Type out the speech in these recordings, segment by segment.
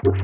One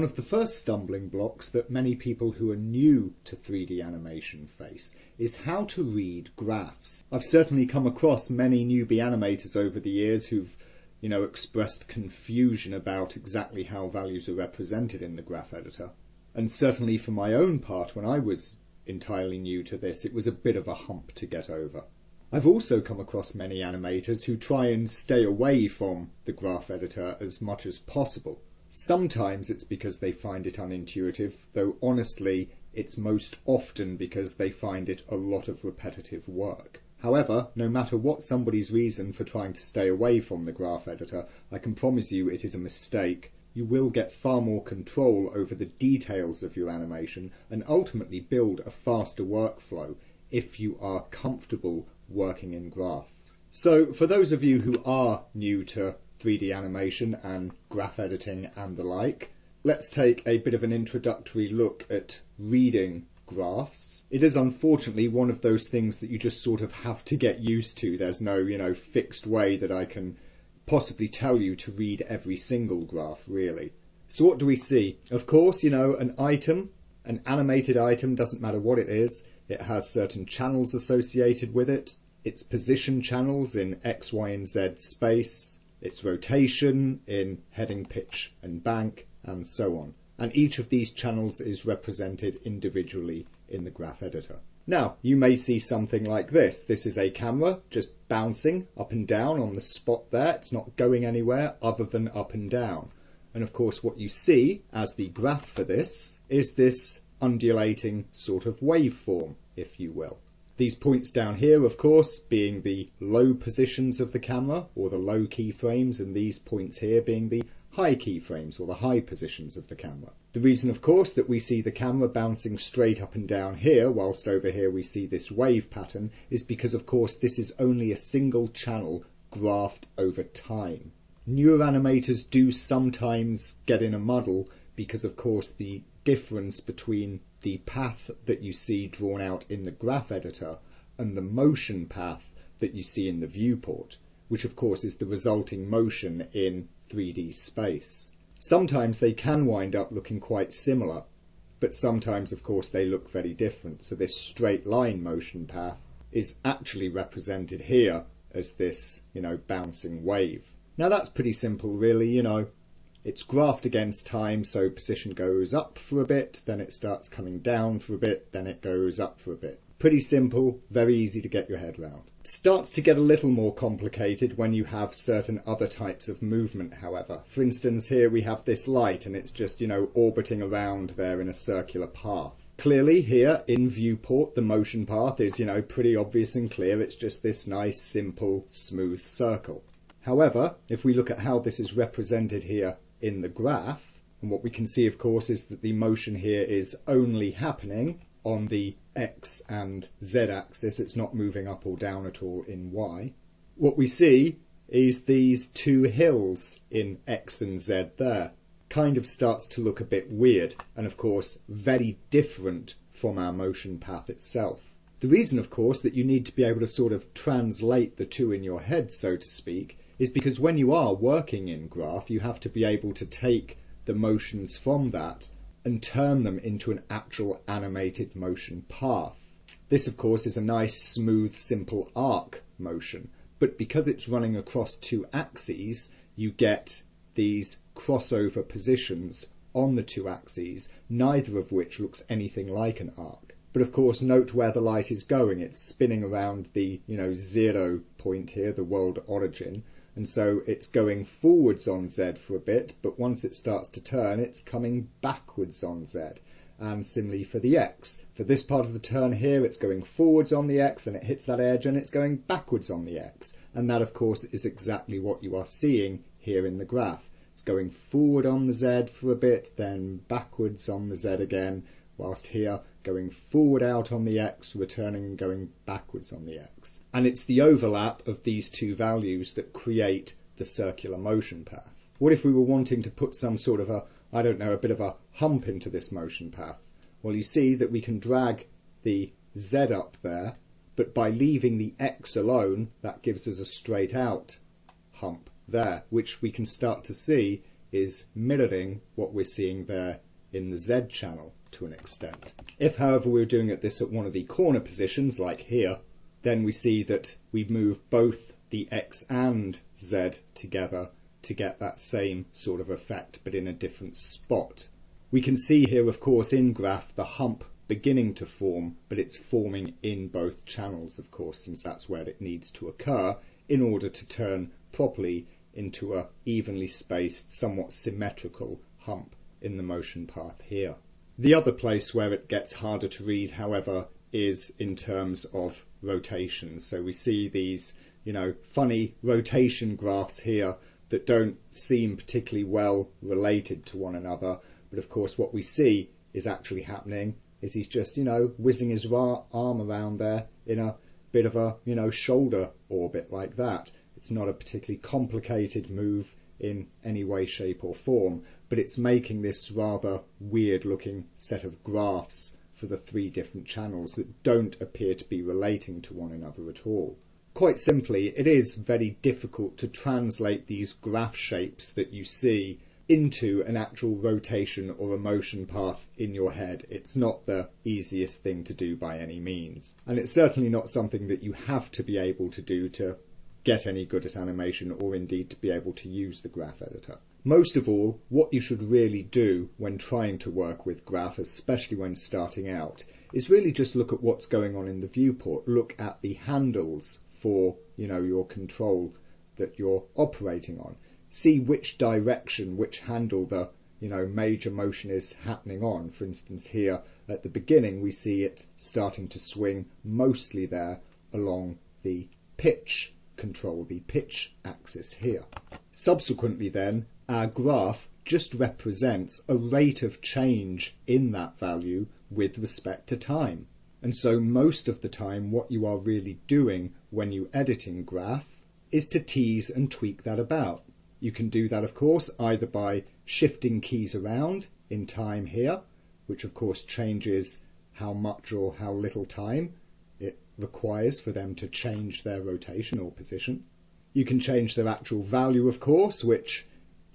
of the first stumbling blocks that many people who are new to 3D animation face is how to read graphs. I've certainly come across many newbie animators over the years who've expressed confusion about exactly how values are represented in the graph editor. And certainly for my own part, when I was entirely new to this, it was a bit of a hump to get over. I've also come across many animators who try and stay away from the graph editor as much as possible. Sometimes it's because they find it unintuitive, though honestly it's most often because they find it a lot of repetitive work. However, no matter what somebody's reason for trying to stay away from the graph editor, I can promise you it is a mistake. You will get far more control over the details of your animation and ultimately build a faster workflow if you are comfortable working in graphs. So for those of you who are new to 3D animation and graph editing and the like, let's take a bit of an introductory look at reading graphs. It is unfortunately one of those things that you just sort of have to get used to. There's no, fixed way that I can possibly tell you to read every single graph, really. So what do we see? Of course, an item, an animated item, doesn't matter what it is. It has certain channels associated with it. Its position channels in X, Y, and Z space. Its rotation in heading, pitch and bank, and so on. And each of these channels is represented individually in the graph editor. Now, you may see something like this. This is a camera just bouncing up and down on the spot there. It's not going anywhere other than up and down. And of course, what you see as the graph for this is this undulating sort of waveform, if you will. These points down here, of course, being the low positions of the camera, or the low keyframes, and these points here being the high keyframes, or the high positions of the camera. The reason, of course, that we see the camera bouncing straight up and down here, whilst over here we see this wave pattern, is because, of course, this is only a single channel graphed over time. Newer animators do sometimes get in a muddle because, of course, the difference between the path that you see drawn out in the graph editor and the motion path that you see in the viewport, which of course is the resulting motion in 3D space. Sometimes they can wind up looking quite similar, but sometimes of course they look very different. So this straight line motion path is actually represented here as this, bouncing wave. Now that's pretty simple really, It's graphed against time, so position goes up for a bit, then it starts coming down for a bit, then it goes up for a bit. Pretty simple, very easy to get your head round. It starts to get a little more complicated when you have certain other types of movement, however. For instance, here we have this light and it's just, orbiting around there in a circular path. Clearly here in viewport, the motion path is, pretty obvious and clear. It's just this nice, simple, smooth circle. However, if we look at how this is represented here in the graph, and what we can see of course is that the motion here is only happening on the X and Z axis. It's not moving up or down at all in Y. What we see is these two hills in X and Z there. Kind of starts to look a bit weird and of course very different from our motion path itself. The reason of course that you need to be able to sort of translate the two in your head, so to speak, is because when you are working in graph, you have to be able to take the motions from that and turn them into an actual animated motion path. This, of course, is a nice, smooth, simple arc motion, but because it's running across two axes, you get these crossover positions on the two axes, neither of which looks anything like an arc. But of course, note where the light is going. It's spinning around the, 0 point here, the world origin. And so it's going forwards on Z for a bit, but once it starts to turn, it's coming backwards on Z. And similarly for the X. For this part of the turn here, it's going forwards on the X, and it hits that edge, and it's going backwards on the X. And that, of course, is exactly what you are seeing here in the graph. It's going forward on the Z for a bit, then backwards on the Z again, whilst here going forward out on the X, returning and going backwards on the X. And it's the overlap of these two values that create the circular motion path. What if we were wanting to put some sort of a bit of a hump into this motion path? Well, you see that we can drag the Z up there, but by leaving the X alone, that gives us a straight out hump there, which we can start to see is mirroring what we're seeing there in the Z channel to an extent. If, however, we're doing this at one of the corner positions, like here, then we see that we move both the X and Z together to get that same sort of effect, but in a different spot. We can see here, of course, in graph, the hump beginning to form, but it's forming in both channels, of course, since that's where it needs to occur in order to turn properly into a evenly spaced, somewhat symmetrical hump in the motion path here. The other place where it gets harder to read, however, is in terms of rotation. So we see these, funny rotation graphs here that don't seem particularly well related to one another. But of course, what we see is actually happening is he's just, whizzing his arm around there in a bit of a, shoulder orbit like that. It's not a particularly complicated move in any way, shape or form, but it's making this rather weird looking set of graphs for the three different channels that don't appear to be relating to one another at all. Quite simply, it is very difficult to translate these graph shapes that you see into an actual rotation or a motion path in your head. It's not the easiest thing to do by any means. And it's certainly not something that you have to be able to do to get any good at animation, or indeed to be able to use the graph editor. Most of all, what you should really do when trying to work with graph, especially when starting out, is really just look at what's going on in the viewport. Look at the handles for, your control that you're operating on. See which direction, which handle the, major motion is happening on. For instance, here at the beginning, we see it starting to swing mostly there along the pitch control, the pitch axis here. Subsequently then, our graph just represents a rate of change in that value with respect to time. And so most of the time what you are really doing when you edit in graph is to tease and tweak that about. You can do that, of course, either by shifting keys around in time here, which of course changes how much or how little time it requires for them to change their rotation or position. You can change their actual value, of course, which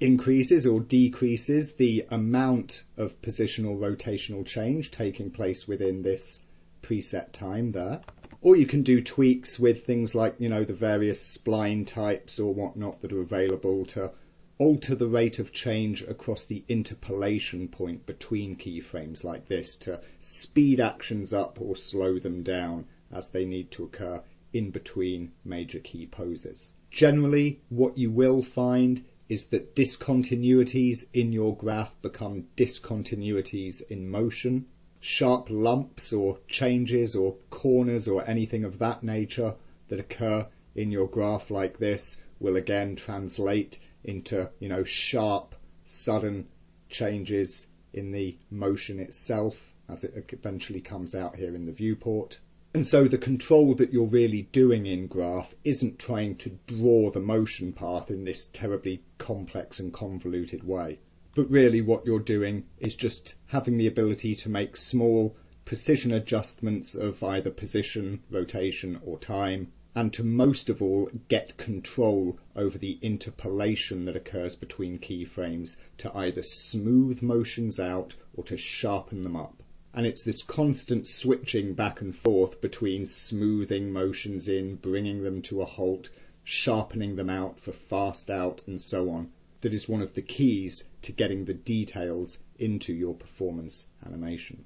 increases or decreases the amount of position or rotational change taking place within this preset time there. Or you can do tweaks with things like, the various spline types or whatnot that are available to alter the rate of change across the interpolation point between keyframes like this, to speed actions up or slow them down as they need to occur in between major key poses. Generally, what you will find is that discontinuities in your graph become discontinuities in motion. Sharp lumps or changes or corners or anything of that nature that occur in your graph like this will again translate into, sharp, sudden changes in the motion itself as it eventually comes out here in the viewport. And so the control that you're really doing in graph isn't trying to draw the motion path in this terribly complex and convoluted way. But really what you're doing is just having the ability to make small precision adjustments of either position, rotation or time, and to most of all get control over the interpolation that occurs between keyframes to either smooth motions out or to sharpen them up. And it's this constant switching back and forth between smoothing motions in, bringing them to a halt, sharpening them out for fast out and so on, that is one of the keys to getting the details into your performance animation.